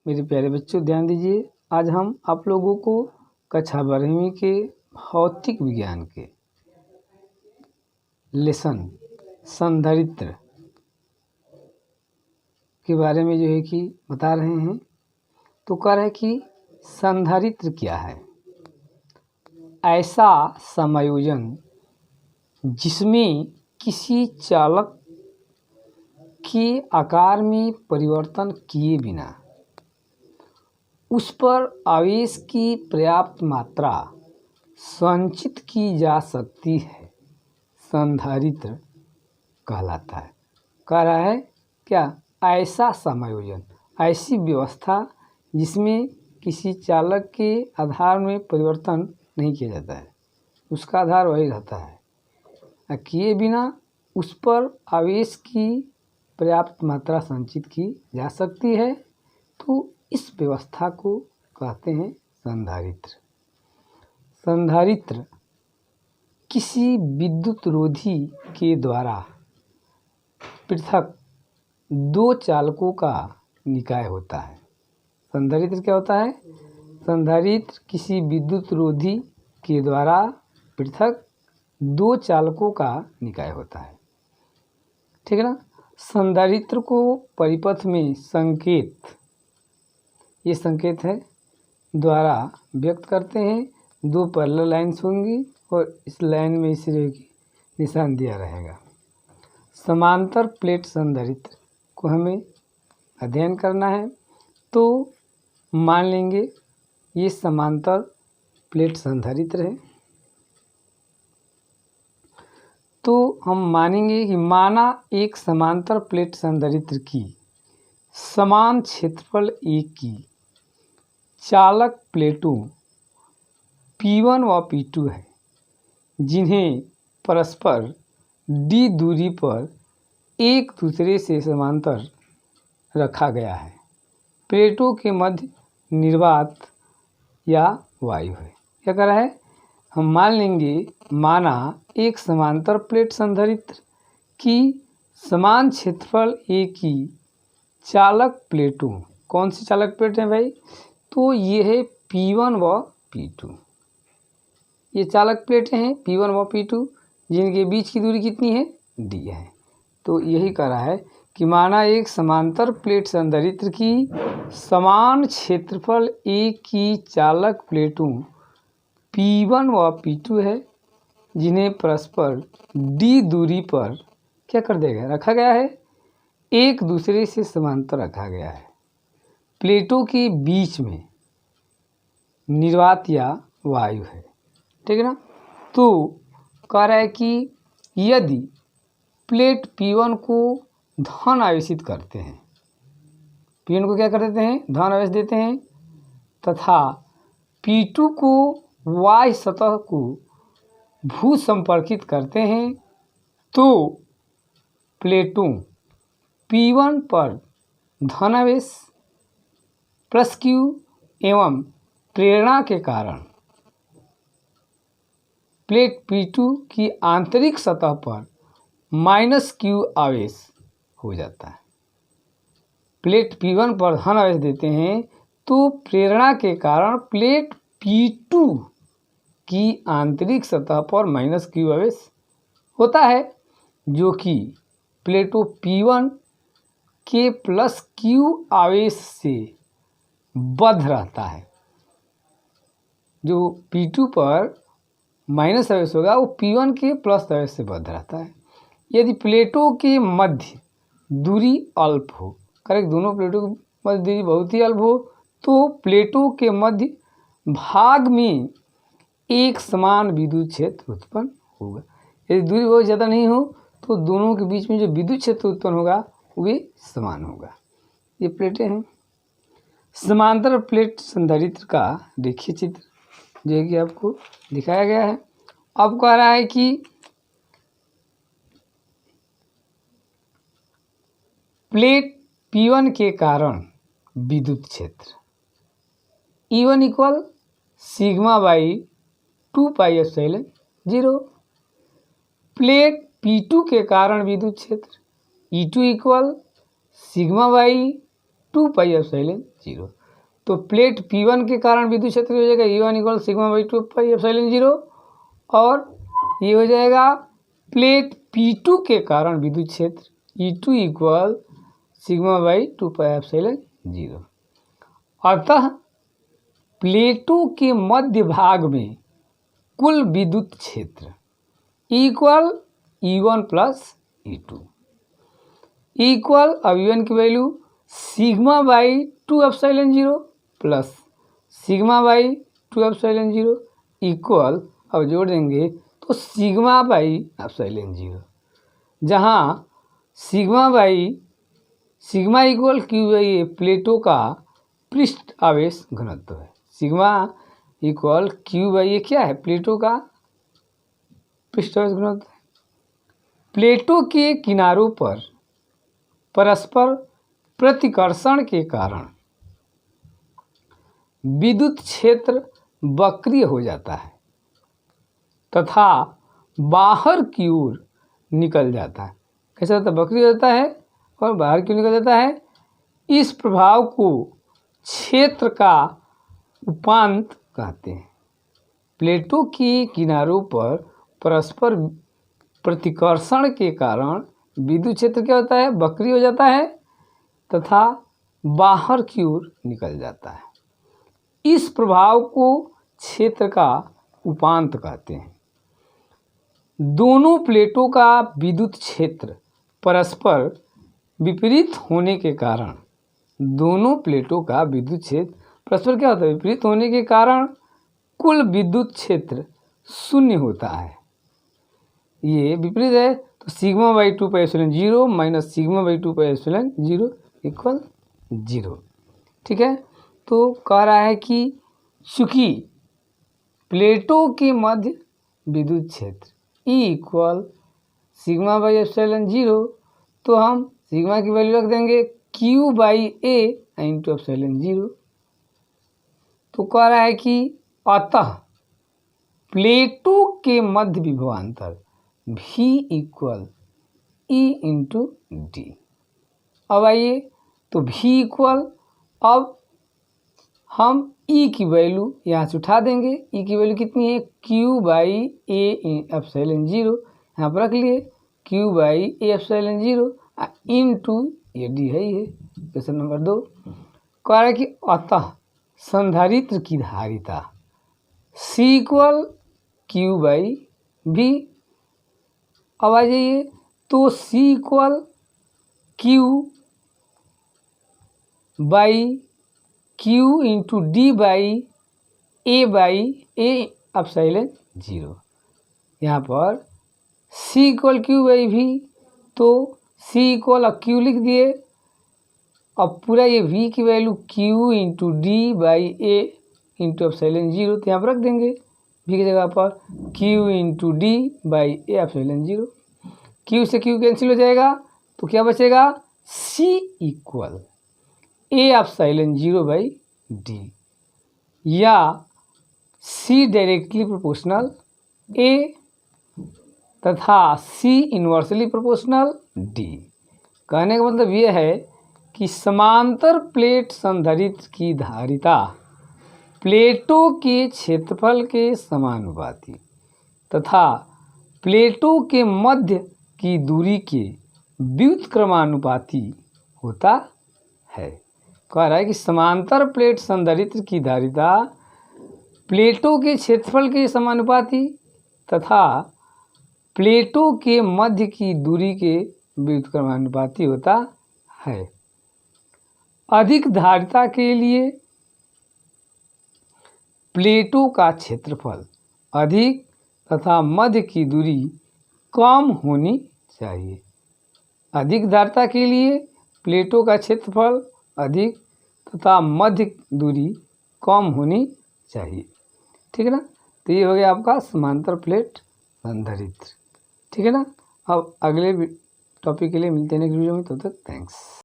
मेरे प्यारे बच्चों ध्यान दीजिए। आज हम आप लोगों को कक्षा 12वीं के भौतिक विज्ञान के लेसन संधारित्र के बारे में जो है कि बता रहे हैं। तो कह रहे हैं कि संधारित्र क्या है? ऐसा समायोजन जिसमें किसी चालक के आकार में परिवर्तन किए बिना उस पर आवेश की पर्याप्त मात्रा संचित की जा सकती है, संधारित्र कहलाता है। कह रहा है क्या? ऐसा समायोजन, ऐसी व्यवस्था जिसमें किसी चालक के आधार में परिवर्तन नहीं किया जाता है, उसका आधार वही रहता है, किए बिना उस पर आवेश की पर्याप्त मात्रा संचित की जा सकती है। तो इस व्यवस्था को कहते हैं संधारित्र। संधारित्र किसी विद्युत रोधी के द्वारा पृथक दो चालकों का निकाय होता है। संधारित्र क्या होता है? संधारित्र किसी विद्युत रोधी के द्वारा पृथक दो चालकों का निकाय होता है। ठीक है ना? संधारित्र को परिपथ में संकेत, ये संकेत है, द्वारा व्यक्त करते हैं। दो पैरेलल लाइन्स होंगी और इस लाइन में इस तरह की निशान दिया रहेगा। समांतर प्लेट संधारित्र को हमें अध्ययन करना है। तो मान लेंगे ये समांतर प्लेट संधारित्र है। तो हम मानेंगे कि माना एक समांतर प्लेट संधारित्र की समान क्षेत्रफल एक की चालक प्लेटों P1 व P2 है, जिन्हें परस्पर d दूरी पर एक दूसरे से समांतर रखा गया है। प्लेटों के मध्य निर्वात या वायु है। क्या कर रहा है? हम मान लेंगे, माना एक समांतर प्लेट संधारित्र की समान क्षेत्रफल एक की चालक प्लेटों, कौन सी चालक प्लेट है भाई? तो ये है P1 व P2। ये चालक प्लेटें हैं P1 व P2, जिनके बीच की दूरी कितनी है? d है। तो यही कह रहा है कि माना एक समांतर प्लेट संधारित्र की समान क्षेत्रफल एक की चालक प्लेटों P1 व P2 है, जिन्हें परस्पर d दूरी पर क्या कर देगा? रखा गया है, एक दूसरे से समांतर रखा गया है। प्लेटों के बीच में निर्वात या वायु है। ठीक है ना? तो कह रहा है कि यदि प्लेट P1 को धन आवेशित करते हैं, P1 को क्या कर देते हैं? धन आवेश देते हैं, तथा P2 को वाह्य सतह को भू संपर्कित करते हैं, तो प्लेटों P1 पर धनावेश प्लस Q एवं प्रेरणा के कारण प्लेट P2 की आंतरिक सतह पर माइनस Q आवेश हो जाता है। प्लेट P1 पर धन आवेश देते हैं तो प्रेरणा के कारण प्लेट P2 की आंतरिक सतह पर माइनस Q आवेश होता है, जो कि प्लेटों P1 के प्लस Q आवेश से बद्ध रहता है। जो P2 पर माइनस आवेश होगा वो P1 के प्लस आवेश से बद्ध रहता है। यदि प्लेटों के मध्य दूरी अल्प हो, करेक्ट, दोनों प्लेटों की मध्य दूरी बहुत ही अल्प हो, तो प्लेटों के मध्य भाग में एक समान विद्युत क्षेत्र उत्पन्न होगा। यदि दूरी बहुत ज़्यादा नहीं हो तो दोनों के बीच में जो विद्युत क्षेत्र उत्पन्न होगा वे समान होगा। ये प्लेटें हैं। समांतर प्लेट संधारित्र का देखिए चित्र जो है कि आपको दिखाया गया है। अब कह रहा है कि प्लेट P1 के कारण विद्युत क्षेत्र E1 equal sigma by 2 pi epsilon 0। Plate P2 के कारण विद्युत क्षेत्र E2 equal sigma by 2 pi epsilon 0। तो प्लेट P1 के कारण विद्युत क्षेत्र हो जाएगा E1 equal sigma by 2 pi epsilon 0, और ये हो जाएगा प्लेट P2 के कारण विद्युत क्षेत्र E2 equal sigma by 2 pi epsilon 0। अतः प्लेटों के मध्य भाग में कुल विद्युत क्षेत्र equal E1 plus E2 equal, अब E1 की value sigma by 2 epsilon 0 plus sigma by 2 epsilon 0 equal, अब जोड़ देंगे तो सिग्मा बाई एप्सिलॉन 0, जहाँ सिग्मा इक्वल क्यू बाई ए प्लेटों का पृष्ठ आवेश घनत्व है। सिग्मा इक्वल क्यू बाई ए क्या है? प्लेटों का पृष्ठ आवेश घनत्व है। प्लेटों के किनारों पर परस्पर प्रतिकर्षण के कारण विद्युत क्षेत्र वक्रीय हो जाता है तथा बाहर की ओर निकल जाता है। कैसा होता है? वक्रीय होता है और बाहर क्यों निकल जाता है? इस प्रभाव को क्षेत्र का उपांत कहते हैं। प्लेटों के किनारों पर परस्पर प्रतिकर्षण के कारण विद्युत क्षेत्र क्या होता है? वक्रीय हो जाता है तथा बाहर की ओर निकल जाता है। इस प्रभाव को क्षेत्र का उपांत कहते हैं। दोनों प्लेटों का विद्युत क्षेत्र परस्पर विपरीत होने के कारण, दोनों प्लेटों का विद्युत क्षेत्र परस्पर क्या होता है? विपरीत होने के कारण कुल विद्युत क्षेत्र शून्य होता है। ये विपरीत है तो sigma by 2 pi epsilon 0 minus sigma by 2 pi epsilon 0 equal 0। ठीक है, तो कह रहा है कि चूंकि प्लेटों के मध्य विद्युत क्षेत्र E equal sigma by epsilon 0, तो हम सिग्मा की वैल्यू रख देंगे Q by A into epsilon 0। तो कह रहा है कि अतः प्लेटों के मध्य विभवांतर V equal E into D. अब आइए तो V इक्वल, अब हम E की वैल्यू यहाँ से उठा देंगे। E की वैल्यू कितनी है? Q बाई A एप्सिलॉन 0 यहाँ पर रख लिए, Q by A epsilon 0 into ये डी है, ये क्वेश्चन नंबर 2। कह रहा है कि अतः संधारित्र की धारिता C equal Q by V। अब आ जाइए तो C equal Q by Q into D by A epsilon 0। यहाँ पर C equal Q by V, तो C इक्वल अब Q लिख दिए। अब पूरा ये V की value Q into D by A into epsilon 0, तो यहाँ पर रख देंगे V की जगह पर Q into D by A epsilon 0। Q से Q कैंसिल हो जाएगा तो क्या बचेगा? C equal A epsilon 0 by D, या C डायरेक्टली प्रोपोर्शनल A तथा C इन्वर्सली प्रोपोर्शनल D। कहने का मतलब ये है कि समांतर प्लेट संधारित्र की धारिता प्लेटों के क्षेत्रफल के समानुपाती तथा प्लेटों के मध्य की दूरी के व्युत्क्रमानुपाती होता है। कह रहा है कि समांतर प्लेट संधारित्र की धारिता प्लेटों के क्षेत्रफल के समानुपाती तथा प्लेटों के मध्य की दूरी के व्युत्क्रमानुपाती होता है। अधिक धारिता के लिए प्लेटों का क्षेत्रफल अधिक तथा मध्य की दूरी कम होनी चाहिए। अधिक धारिता के लिए प्लेटों का क्षेत्रफल अधिक तथा मध्य दूरी कम होनी चाहिए। ठीक है ना, तो ये हो गया आपका समांतर प्लेट संधारित्र। ठीक है ना, अब अगले टॉपिक के लिए मिलते हैं नेक्स्ट वीडियो में, तब तक थैंक्स।